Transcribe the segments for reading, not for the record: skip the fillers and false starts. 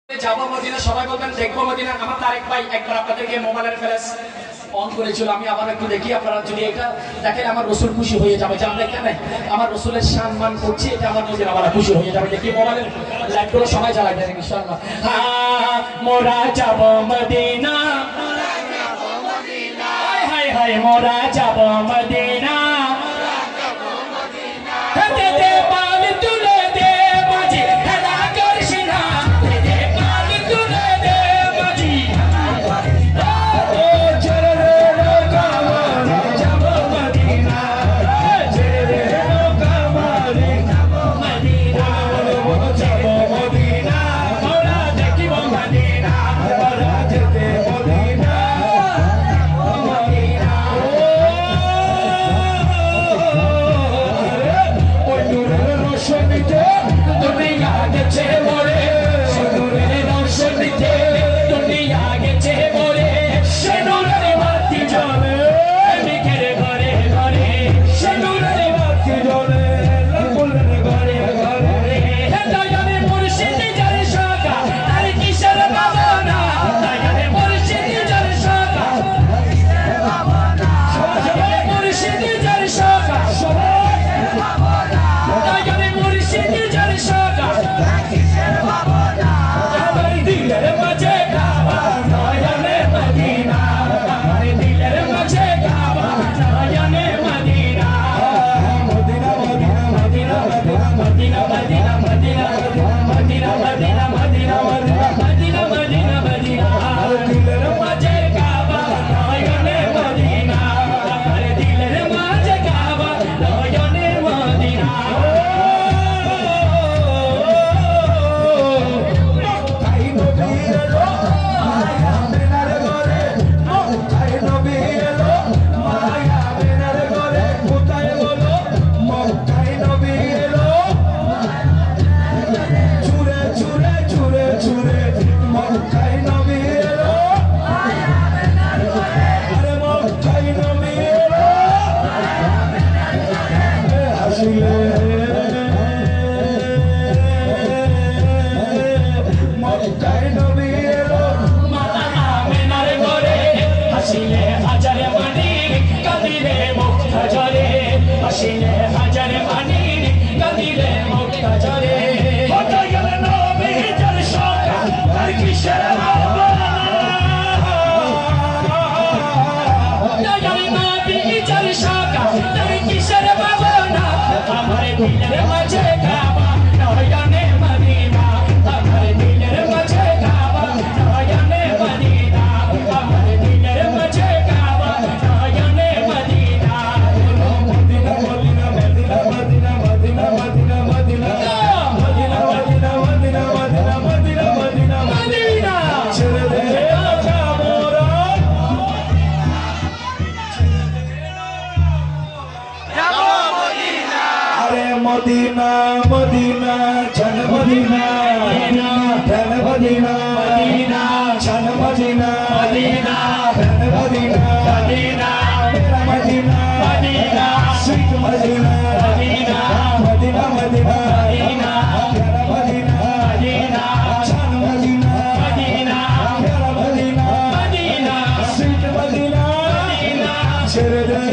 যাবো মদিনা, সবাই বলবেন দেখবো মদিনা। আমার তারেক ভাই একবার আপনাদেরকে মোবাইলের ফ্ল্যাশ অন করেছিল, আমি আবার একটু দেখি। আপনারা যদি এটা দেখেন আমার রসুল খুশি হয়ে যাবে যে আমরা এখানে আমার রসুলের সম্মান করছি, এটা আমার মধ্যে আমার খুশি হয়ে যাবে। দেখি মোবাইলের লাইটগুলো সবাই জ্বালাই দেন ইনশাআল্লাহ। হ্যাঁ মোরা যাবো মদিনা, হায় হায় হায় মোরা যাবো মদিনা। मदीना मदीना चल मदीना चल मदीना मदीना चल मदीना मदीना चल मदीना मदीना मेरा Medina Medina sweet Medina Medina Medina Medina Medina मेरा मदीना मदीना चल मदीना मदीना मेरा Medina Medina sweet Medina Medina चल दे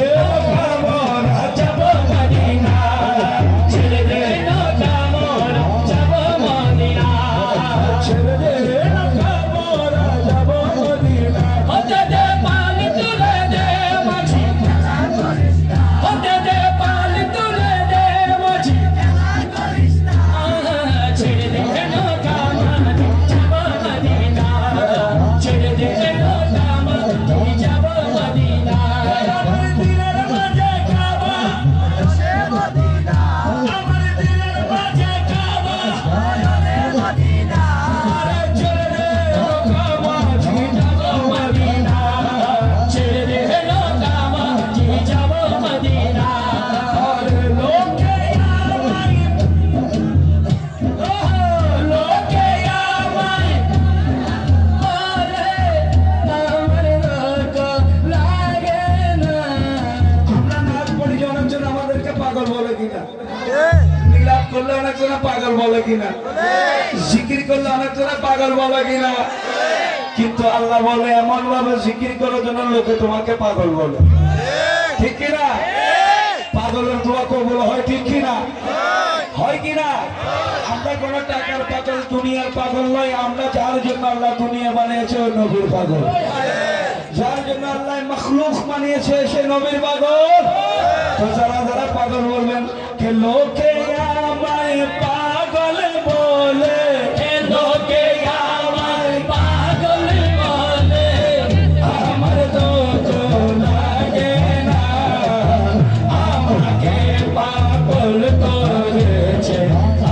পাগল বলে কিনা জিকির করলে অনেক জনে পাগল বলে কিনা, কিন্তু আল্লাহ বলে এমন ভাবে জিকির করার জন্য লোকে তোমাকে পাগল বলে, ঠিক কিনা? পাগলের দোয়া কবুল হয়, ঠিক কিনা? হয় কিনা? আমরা কোন টাকার পাগল, দুনিয়ার পাগল নয়। আমরা যার জন্য আল্লাহ দুনিয়া বানিয়েছে ওই নবীর পাগল, যার জন্য আল্লাহ মখলুক বানিয়েছে সে নবীর পাগল। তো যারা যারা পাগল বলবেন কে লোকে আমায় পাগল বলে, লোকে আমায় পাগল বলে, আমার তো লাগে না, আমাকে পাগল করেছে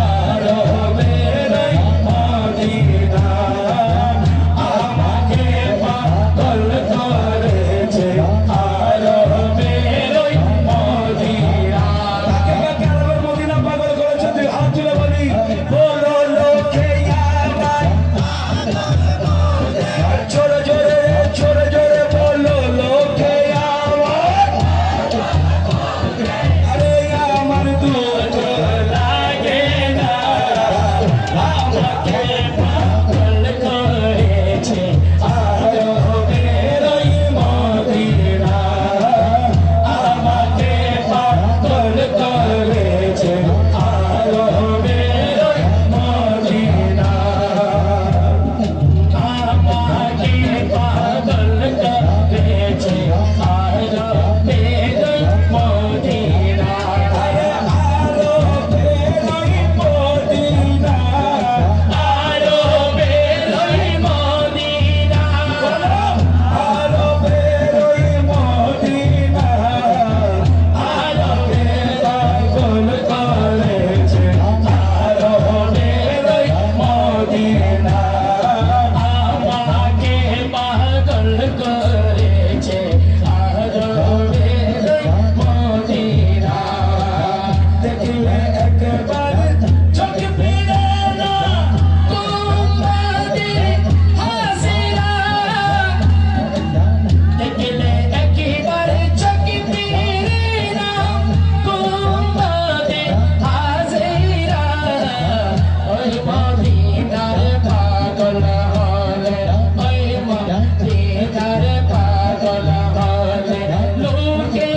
আরবের মদিনা, আমাকে পাগল করেছে আরবের মদিনা। কাকে কাকে আরবের মদিনা পাগল করেছে তুই হাত তুলে বলি, বলো লোকে আমায়, জোরে জোরে জোরে জোরে বলো লোকে আমায়, আরে আমার দুঃখ লাগে না, আমাকে পাগল করেছে আরবের মদিনা, আমাকে পাগল করেছে আরবের মদিনা, আমাকে পাগল করেছে আরবের মদিনা, আরে আরবের মদিনা, আরবের মদিনা, আরবের মদিনা, আরবে পাগল করেছে আরবের মদিনা, আমাকে পাগল করেছে আরবের মদিনা। দেখলে একবার চোখ ফিরে না তোমাদের হাসিনা, দেখলে একবার চোখ ফিরে না তোমাদের হাসিনা, ওই মদিনার পাগল হলে, ওই মদিনার পাগল হলে, লোকে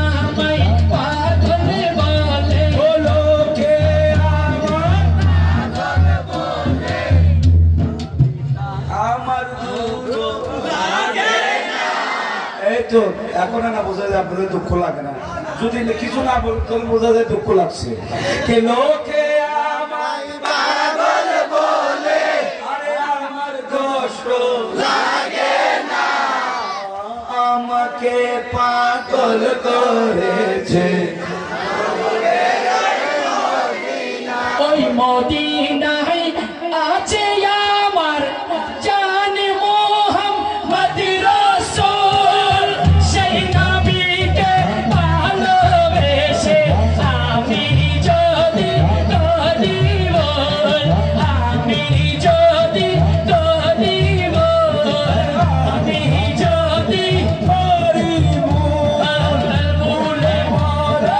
আমায় পাগল বলে, ও লোকে আমায় পাগল বলে, আমার দুঃখ লাগে না। এই তো এখন না বোঝা যায় আপনাদের দুঃখ লাগে না, যদি কিছু না বলতে বোঝা যায় দুঃখ লাগছে। কে লোকে আমায় পাগল বলে, আরে আমার কষ্ট লাগে না, আমাকে পাগল করেছে ওই মদিনায় আছে আমার জান মোহাম্মদ রাসূল, সেই নবীকে ভালোবেসে আমি যদি করি বল, আমি যদি করি বল, আমি যদি করি বল, ভুলে মরা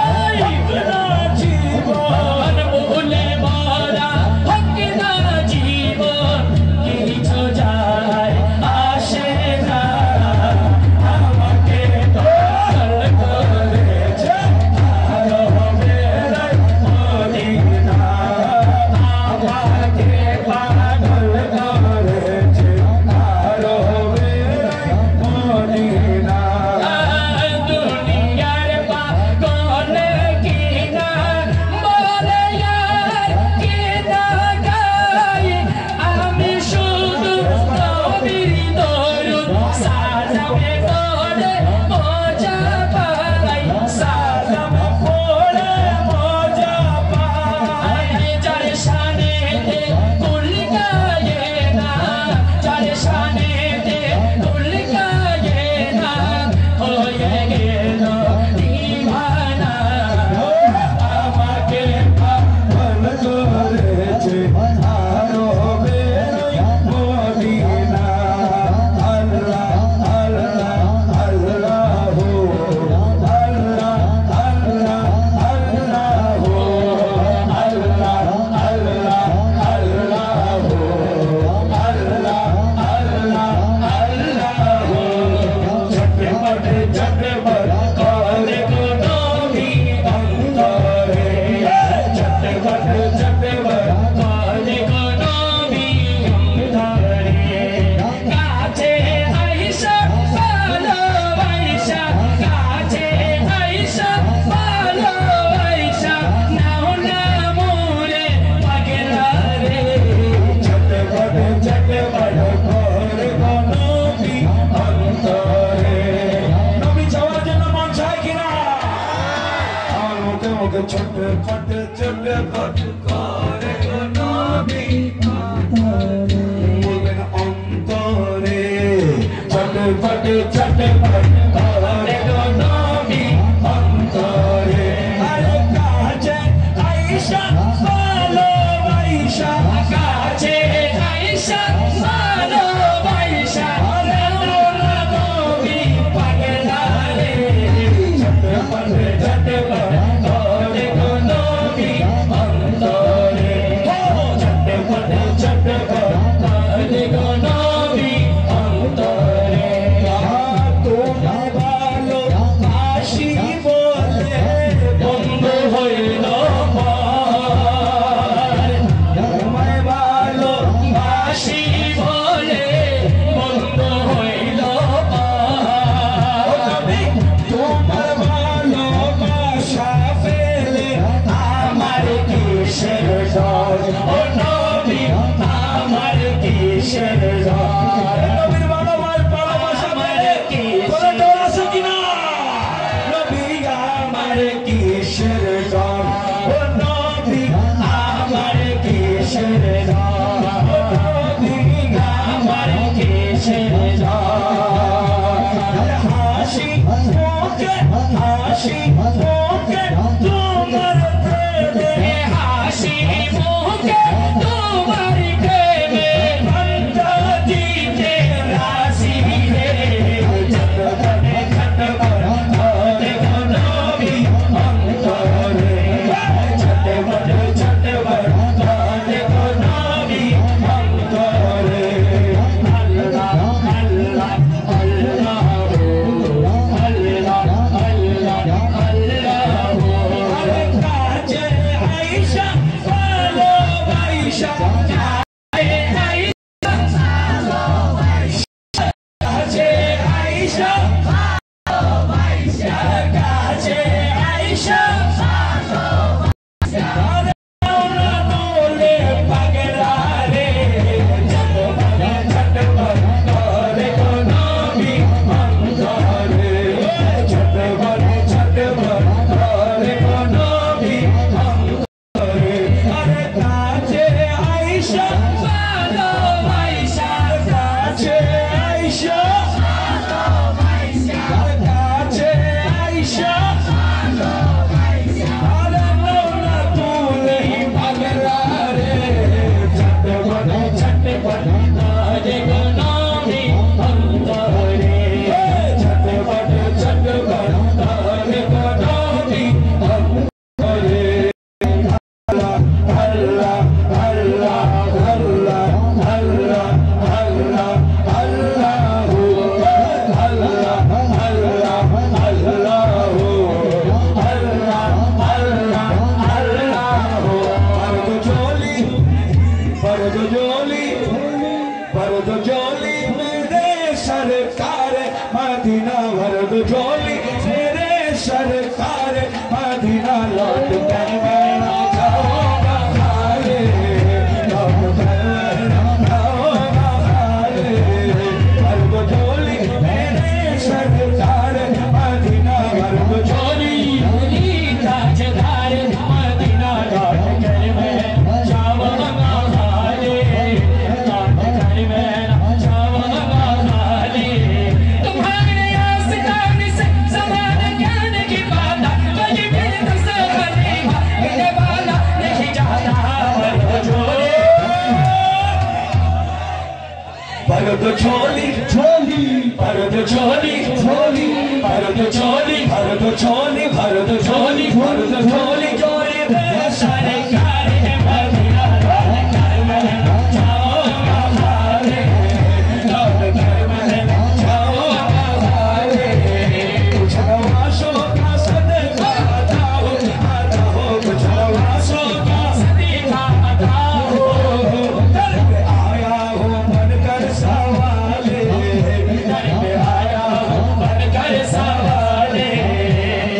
ছটফট ছটফট করে গো নবী বলবেন অন্তরে ছটফট ছটফট করে গো নবী অন্তরে আরে কাছে আয়েশা ভালোবাসা কাছে আয়েশা ভালোবাসা আরে নবী পাগলা রে ছটফট ছটফট করে গো নবী অন্তরে ছটফট ছটফট করে গো নবী অন্তরে তোমার ভালোবাসি বলে বন্ধু হইল পার তোমায় ভালোবাসি বলে বন্ধু হইল পার তোমার ভালোবাসা পেলে আমার কিসের ডর ও নবী আমার কিসের ডর নবীর ভালোবাসা পেলে কোনো ডর আছে কিনা নবী আমার কিসের ডর ও নবী আমার কিসের ডর ও নবী আমার কিসের ডর হাসি মুখে তোমার প্রেমে হাসি মুখে তোমার প্রেমে বন্ধা দিতে রাশি রে ছটফট ছটফট করে গো নবী অন্তরে ছটফট ছটফট করে গো নবী অন্তরে আল্লাহ আল্লাহ আল্লাহ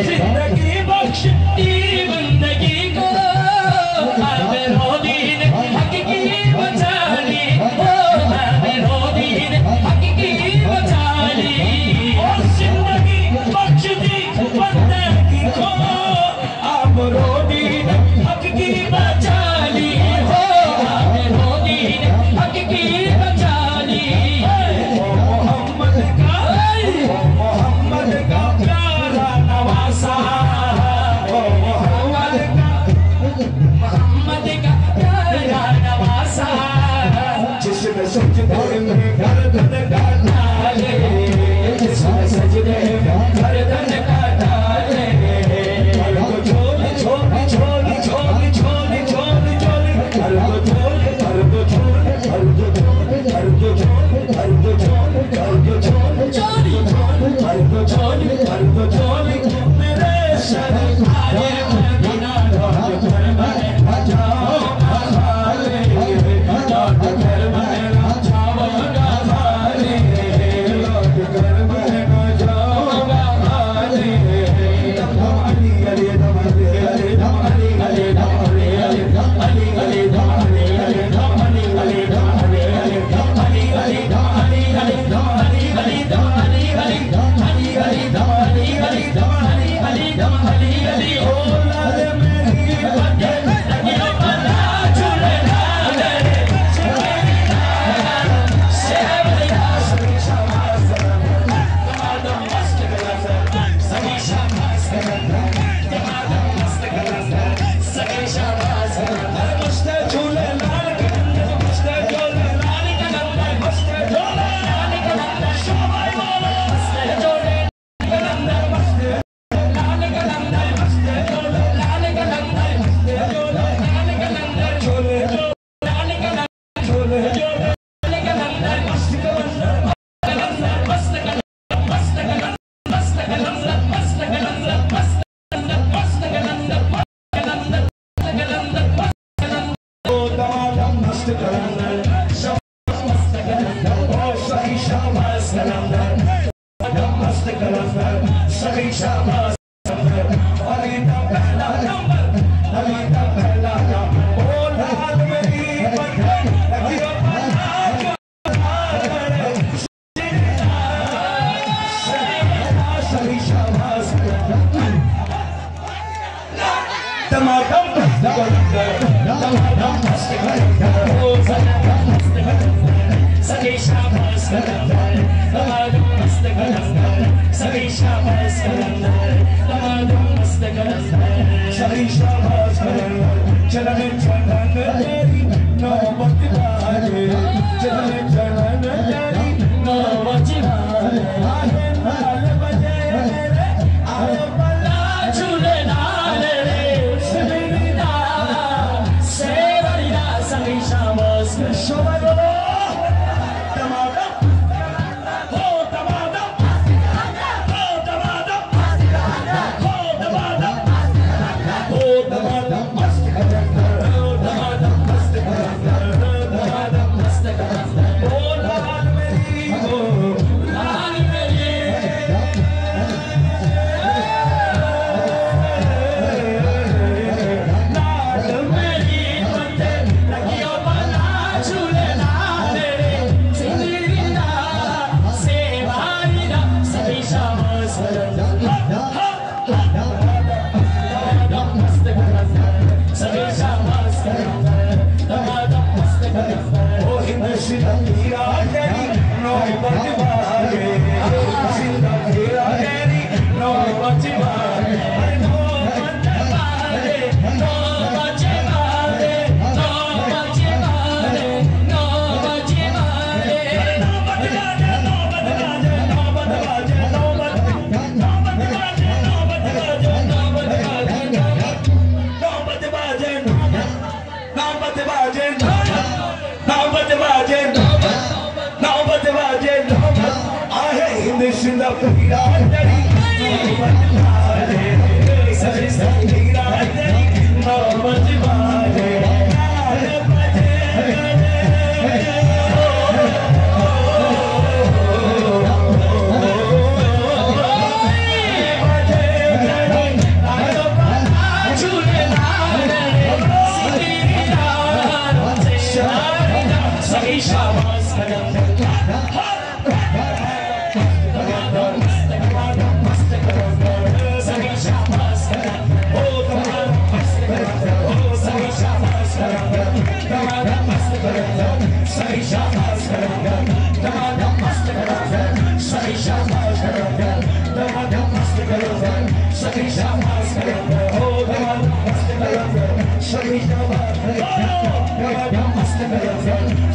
जिंदगी बख्श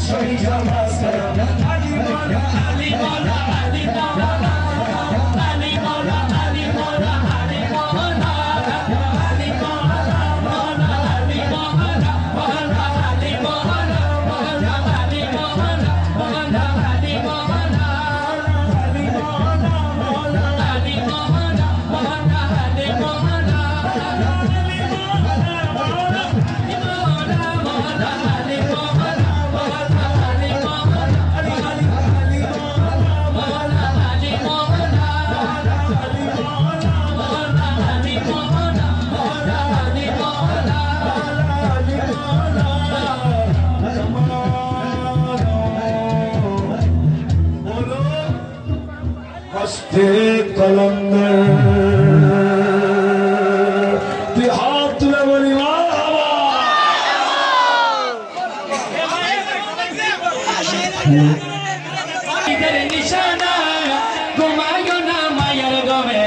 Shri Jama मस्ते कलंदर तू हाथ तुले बोली बाबा इधर निशाना घुमायो ना मायर गवे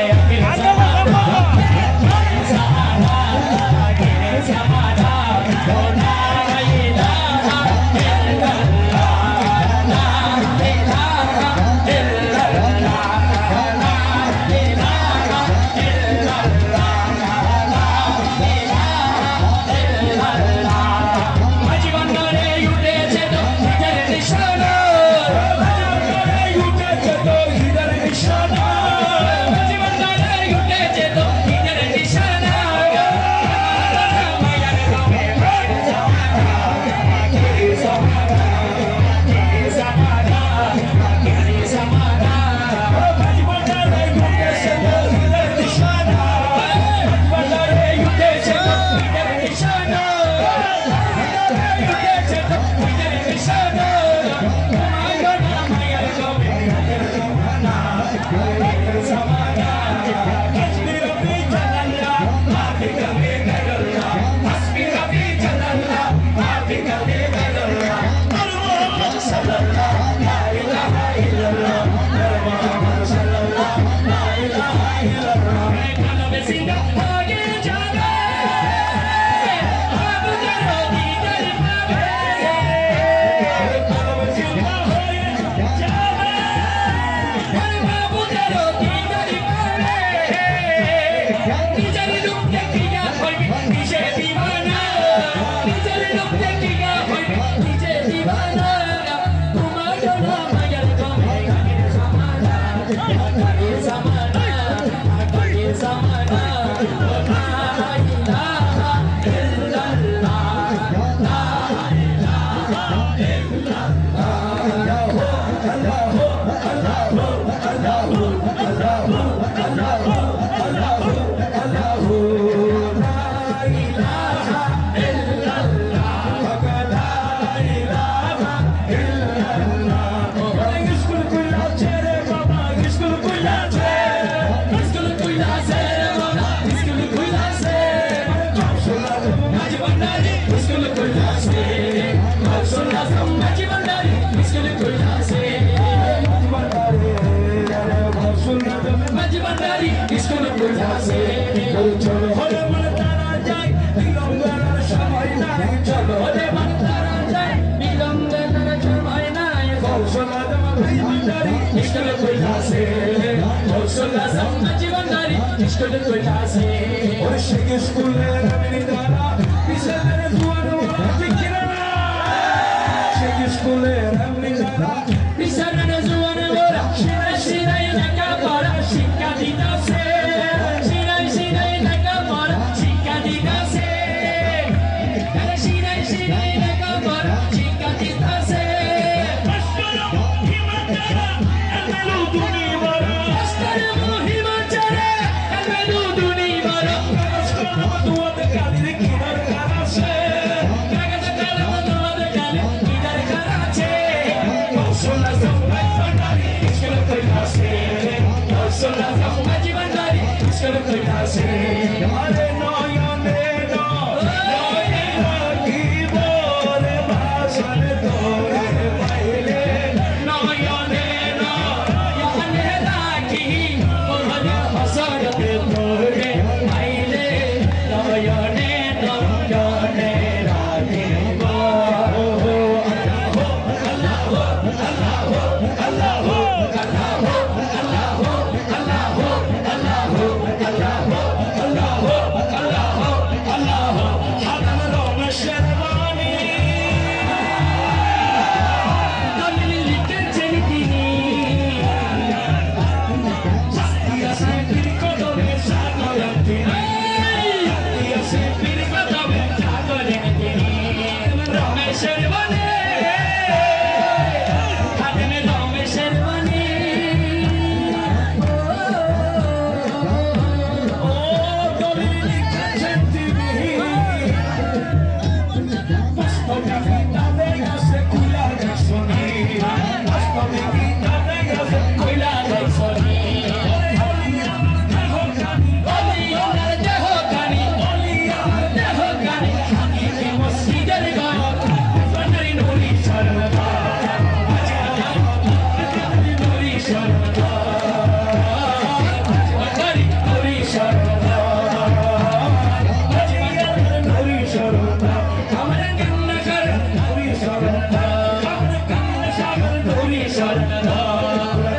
নুরি স্বর্ণধর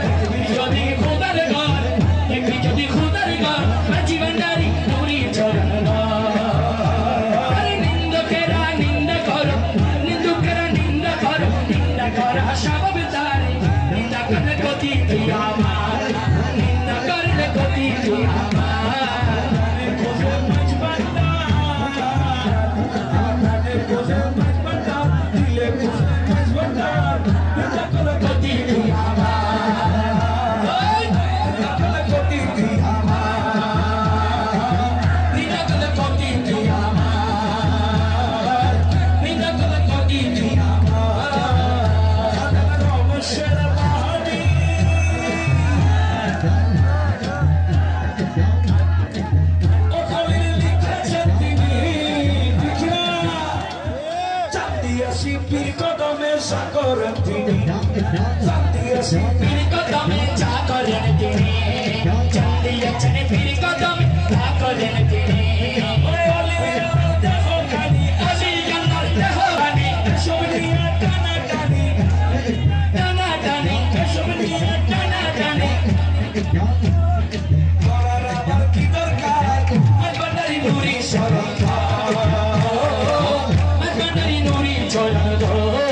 যদি খোদার ঘর দেখবি যদি খোদার ঘর মাঝি ভান্ডারি নুরি স্বর্ণধর আরে নিন্দুকেরা নিন্দা করো নিন্দুকেরা নিন্দা করো নিন্দা করা স্বভাব তারি নিন্দা করলে গতি তুই আমার নিন্দা করলে গতি তুই আমার পীর কদমে চা করেন তিনি চাঁদিয়েছেন পীর কদমে চা করেন তিনি দেখো খানি আলি গঙ্গার দেখো খানি সব নিয়ে টানা টানি টানা টানি সব নিয়ে টানা টানি করার আবার কি দরকার মাঝবান্ডারি নুরি স্বর্ণধর মাঝবান্ডারি নুরি স্বর্ণধর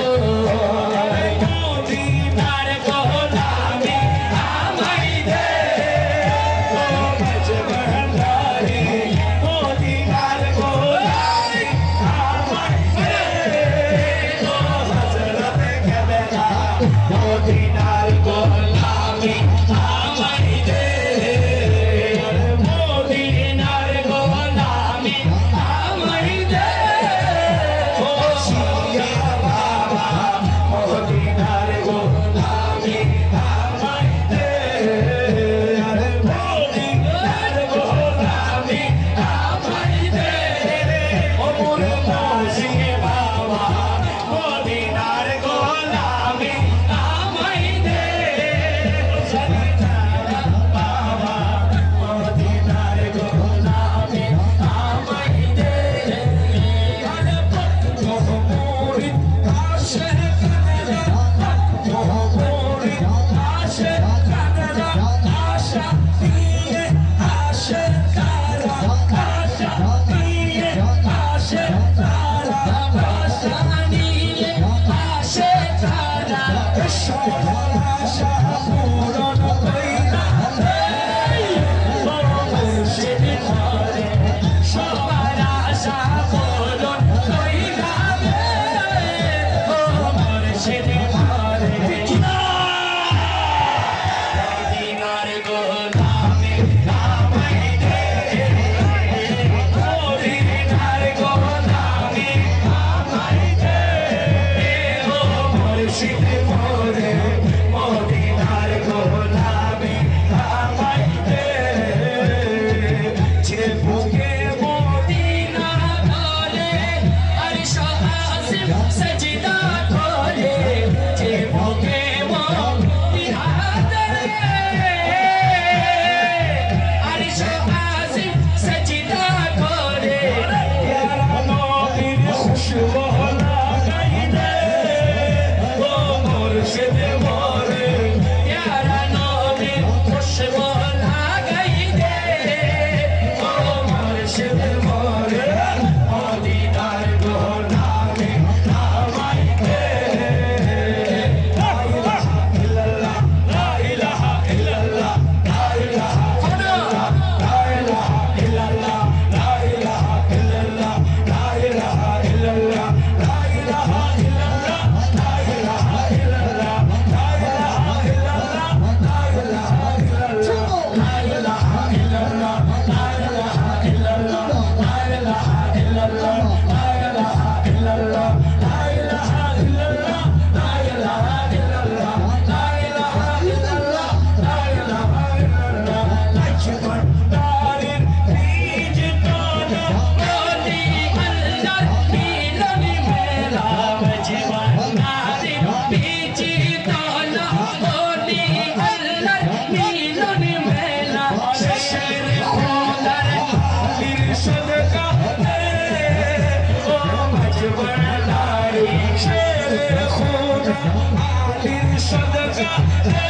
সদকা দে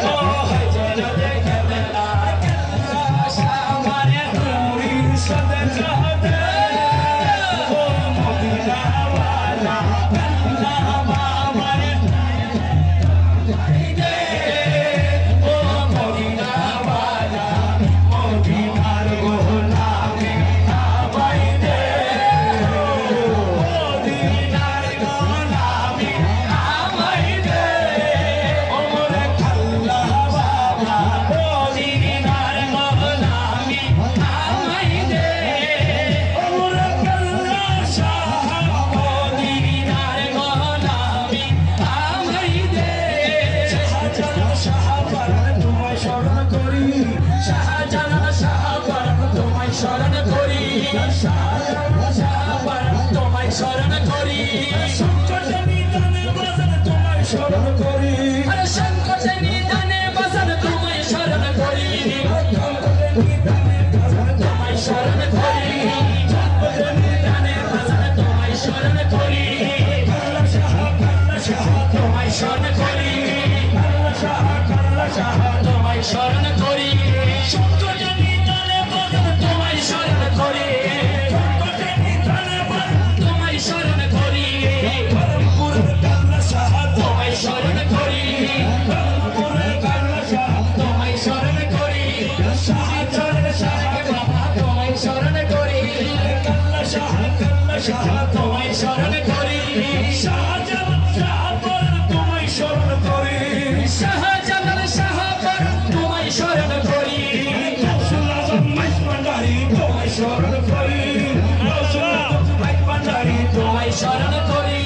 ও হযরতে কেবলা শামারে নূরের সদকা দে ও মদিনা ওয়ালা আমারে দে ও মদিনা ওয়ালা মদিনার গোলামে আমায় দে মদিনার গোলামে আমায় দে ওমরে খাল্লা বাবা মদিনার গোলামে আমায় দে ওমরে খাল্লা শাহ মদিনার গোলামে আমায় দে শাহজালাল শাহজালাল তোমায় স্মরণ করি শাহজালাল শাহজালাল তোমায় স্মরণ করি শাহজালাল শাহজালাল তোমায় স্মরণ করি সংকটে নিদানে বাজান তোমায় স্মরণ করি আরে সংকটে নিদানে বাজান তোমায় স্মরণ করি সংকটে নিদানে বাজান তোমায় স্মরণ করি সংকটে নিদানে বাজান তোমায় স্মরণ করি আল্লাহ শাহ তোমায় স্মরণ করি আল্লাহ শাহ তোমায় স্মরণ করি সংকটে নিদানে বাজান তোমায় স্মরণ করি সংকটে নিদানে বাজান তোমায় স্মরণ করি পরমপুরের আল্লাহ শাহ তোমায় স্মরণ করি পরমপুরের আল্লাহ শাহ তোমায় স্মরণ করি শাহজালাল শাহ বাবা তোমায় স্মরণ করি আল্লাহ শাহ তোমায় স্মরণ করি শাহজালাল শাহ তোমায় স্মরণ করি শাহজালাল শাহ তোমায় স্মরণ করি রাসূল আযম মাইজ ভান্ডারী তোমায় স্মরণ করি রাসূল আযম মাইজ ভান্ডারী তোমায় স্মরণ করি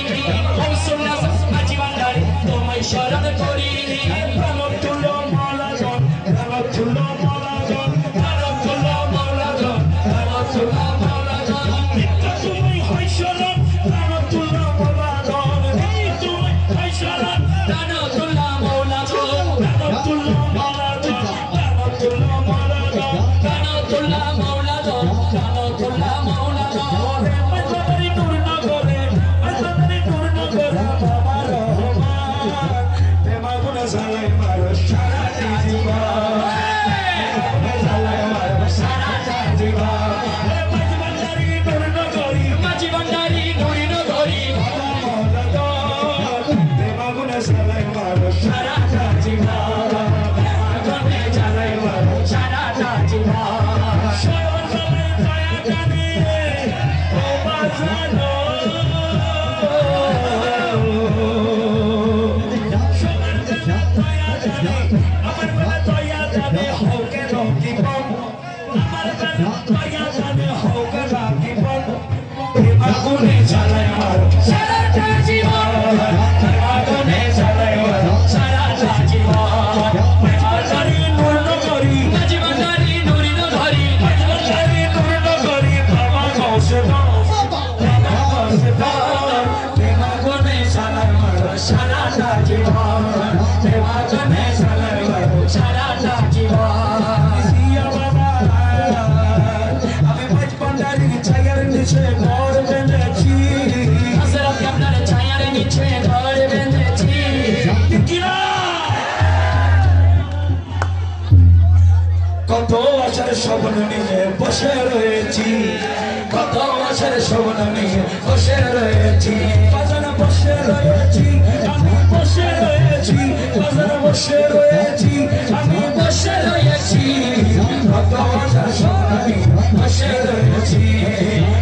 রাসূল আযম মাইজ ভান্ডারী তোমায় স্মরণ করি রাহমাতুল্লাহ মাওলানা রাহমাতুল্লাহ মাওলানা রাহমাতুল্লাহ মাওলানা রাহমাতুল্লাহ মাওলানা নিত্য তুমি হইছলা রাহমাতুল্লাহ মাওলানা এই তুমি হইছলা রাহমাতুল্লাহ মাওলানা রাহমাতুল্লাহ মাওলানা রাহমাতুল্লাহ মাওলানা রাহমাতুল্লাহ মাওলানা রাহমাতুল্লাহ মাওলানা মাইজবাড়ি নূর নগরে মাইজবাড়ি নূর নগরে বাবা রহমান প্রেমা গুণ জ্বালাই মারো সারাটি জীবন জ্বালাই মারো সারাটা জীবন মাইজবাড়ি নূর নগরি মাইজবাড়ি নূর নগরি বাবা মৌলানা প্রেমা গুণ জ্বালাই মারো সারাটা জীবন প্রেমা গুণ জ্বালাই মারো সারাটা জীবন সবার সবাই দয়া জানি ও বাজানো সবার সবাই দয়া জানি আমার বেলা দয়া জানে হোকে রকিবন আমার বেলা দয়া জানে হোকে রকিবন প্রেমা গুণে জ্বালাই মারো সারাটা জীবন প্রেমা গুণে জ্বালাই মারো সারাটা জীবন মাইজবাড়ি নূর নগরি মাইজবাড়ি নূর নগরি মাইজবাড়ি নূর নগরি বাবা গৌসে বাবা গৌসে প্রেমা গুণে জ্বালাই মারো সারাটা জীবন প্রেমা গুণে জ্বালাই মারো সারাটা জীবন সিয়া বাবা আমি মাইজবাড়ির ছায়ার নিচে ঘর বেঁধেছি হযরত আপনার ছায়ার নিচে ঘর বেঁধেছি কিরা কত আশার স্বপ্ন নিয়ে বসে রয়েছি কত আশার স্বপ্ন নিয়ে বসে রয়েছি বাজারে বসে রয়েছি আমি বসে রয়েছি বাজারে বসে রয়েছি আমি বসে রয়েছি কত আশার স্বপ্ন নিয়ে বসে রয়েছি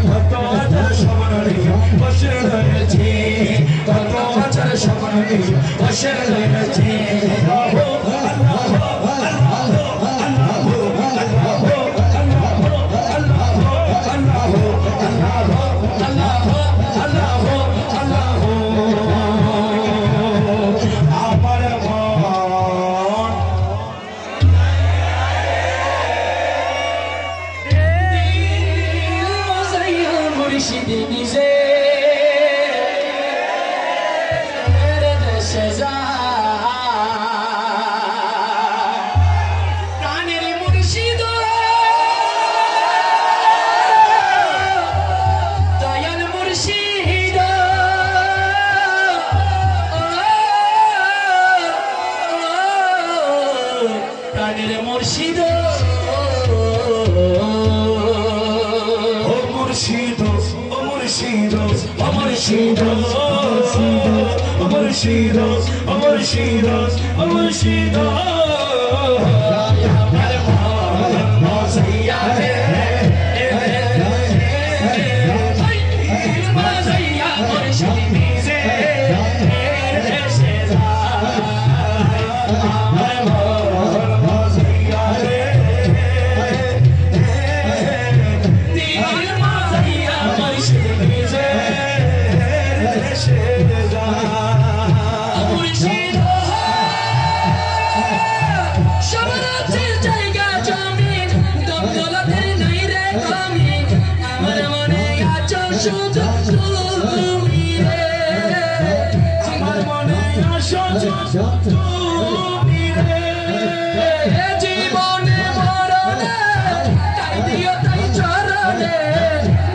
কত আশার স্বপ্ন নিয়ে বসে রয়েছি কত আশার স্বপ্ন নিয়ে বসে রয়েছি মুর্শিদ ও মুর্শিদ ও মুর্শিদ ও মুর্শিদ ও মুর্শিদ ও মুর্শিদ ও মুর্শিদ জীবনে মরণে তাই দিও তাই চরণে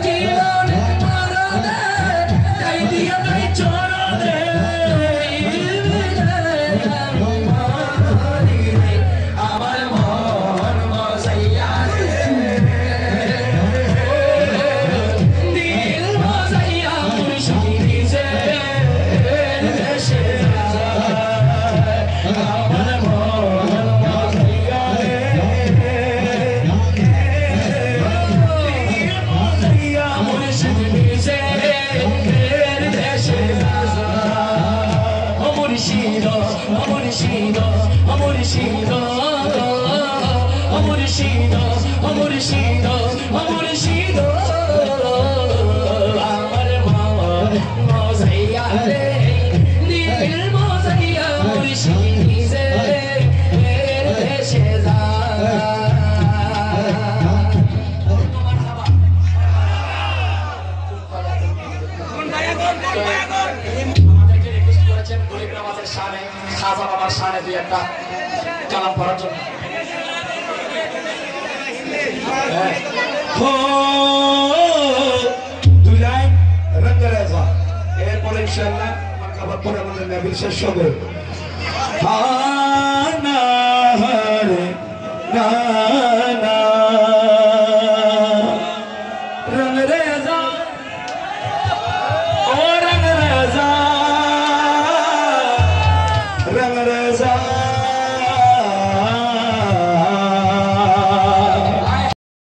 জীবনে মরণে তাই দিও তাই চরণে আমার মন মজাইয়া দিল মজাইয়া মুর্শিদি যে দেশে আমার মন মজাইয়া মুর্শিদি যে দেশে মুর্শিদ মুর্শিদ মুর্শিদ মুর্শিদ মুর্শিদ মুর্শিদ আমার মন মজাইয়া রে দিল মজাইয়া মুর্শিদি যে দেশে যা আমাদেরকে রিকোয়েস্ট করেছেন গরিব নামাজের শানে খাজা বাবার শানে দুই একটা কালাম পড়ার জন্য দুই লাইন রঙ্গরেজা এরপরে ইনশাআল্লাহ মাকাবার পরে আমাদের নবীর শেষ হবে না হরে না না রঙ্গরেজা ও রঙ্গরেজা রঙ্গরেজা